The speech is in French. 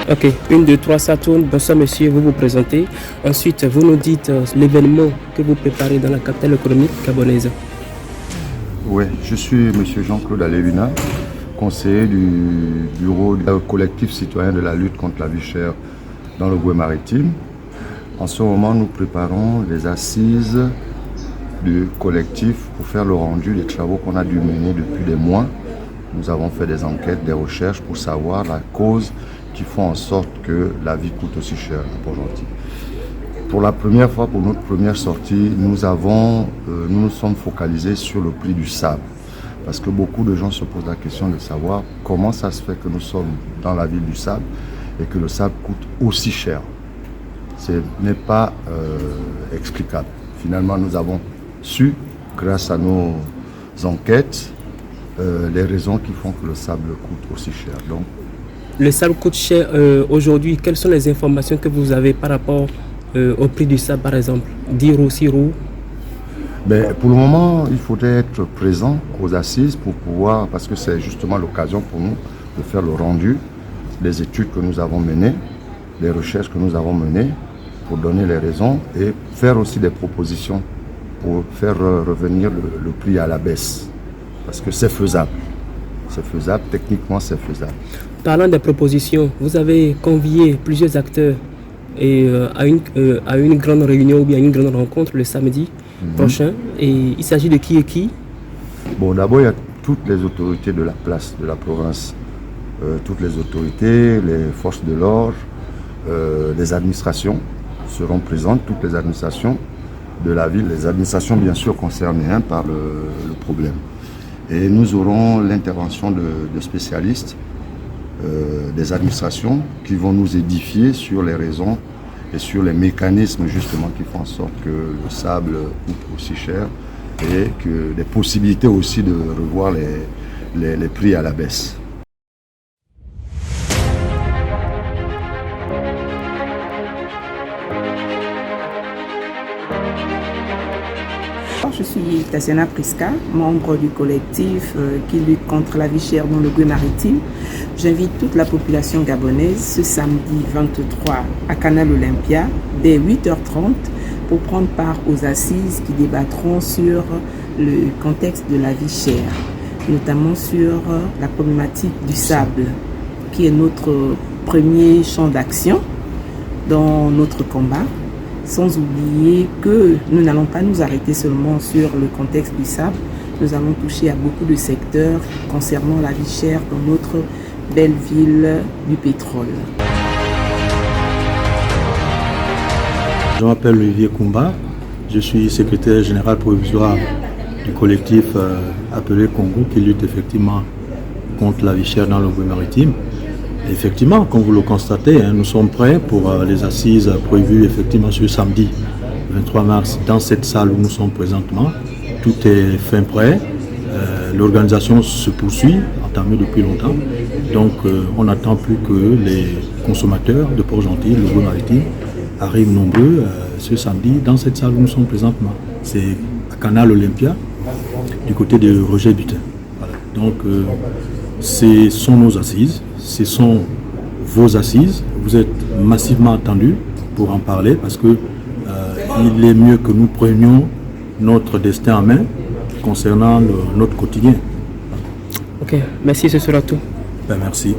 Ok, 1, 2, 3, ça tourne. Bonsoir monsieur, vous vous présentez. Ensuite, vous nous dites l'événement que vous préparez dans la capitale économique gabonaise. Oui, je suis monsieur Jean-Claude Alevina, conseiller du bureau du collectif citoyen de la lutte contre la vie chère dans le Goué maritime. En ce moment, nous préparons les assises du collectif pour faire le rendu des travaux qu'on a dû mener depuis des mois. Nous avons fait des enquêtes, des recherches pour savoir la cause qui font en sorte que la vie coûte aussi cher à Port-Gentil. Pour la première fois, pour notre première sortie, nous nous sommes focalisés sur le prix du sable. Parce que beaucoup de gens se posent la question de savoir comment ça se fait que nous sommes dans la ville du sable et que le sable coûte aussi cher. Ce n'est pas explicable. Finalement, nous avons su, grâce à nos enquêtes, les raisons qui font que le sable coûte aussi cher. Donc, le sable coûte cher aujourd'hui. Quelles sont les informations que vous avez par rapport au prix du sable, par exemple 10 roues, 6 roues? Pour le moment, il faudrait être présent aux assises pour pouvoir, parce que c'est justement l'occasion pour nous de faire le rendu des études que nous avons menées, des recherches que nous avons menées, pour donner les raisons et faire aussi des propositions pour faire revenir le prix à la baisse. Parce que c'est faisable. C'est faisable, techniquement c'est faisable. Parlant des propositions, vous avez convié plusieurs acteurs à une grande réunion ou bien à une grande rencontre le samedi prochain. Et il s'agit de qui et qui? Bon, d'abord, il y a toutes les autorités de la place, de la province. Toutes les autorités, les forces de l'ordre, les administrations seront présentes, toutes les administrations de la ville, les administrations bien sûr concernées par le problème. Et nous aurons l'intervention de spécialistes des administrations qui vont nous édifier sur les raisons et sur les mécanismes justement qui font en sorte que le sable coûte aussi cher et que des possibilités aussi de revoir les prix à la baisse. Je suis Tatiana Priska, membre du collectif qui lutte contre la vie chère dans le Goué maritime. J'invite toute la population gabonaise ce samedi 23 à Canal Olympia dès 8h30 pour prendre part aux assises qui débattront sur le contexte de la vie chère, notamment sur la problématique du sable, qui est notre premier champ d'action dans notre combat. Sans oublier que nous n'allons pas nous arrêter seulement sur le contexte du sable. Nous allons toucher à beaucoup de secteurs concernant la vie chère dans notre belle ville du pétrole. Je m'appelle Olivier Koumba. Je suis secrétaire général provisoire du collectif appelé Congo qui lutte effectivement contre la vie chère dans le Goué maritime. Effectivement, comme vous le constatez, nous sommes prêts pour les assises prévues effectivement ce samedi 23 mars dans cette salle où nous sommes présentement. Tout est fin prêt, l'organisation se poursuit, entamée depuis longtemps. Donc on n'attend plus que les consommateurs de Port-Gentil, le Goué maritime, arrivent nombreux ce samedi dans cette salle où nous sommes présentement. C'est à Canal Olympia, du côté de Roger Butin. Voilà. Donc ce sont nos assises. Ce sont vos assises. Vous êtes massivement attendus pour en parler parce que il est mieux que nous prenions notre destin en main concernant notre quotidien. Ok, merci, ce sera tout. Merci.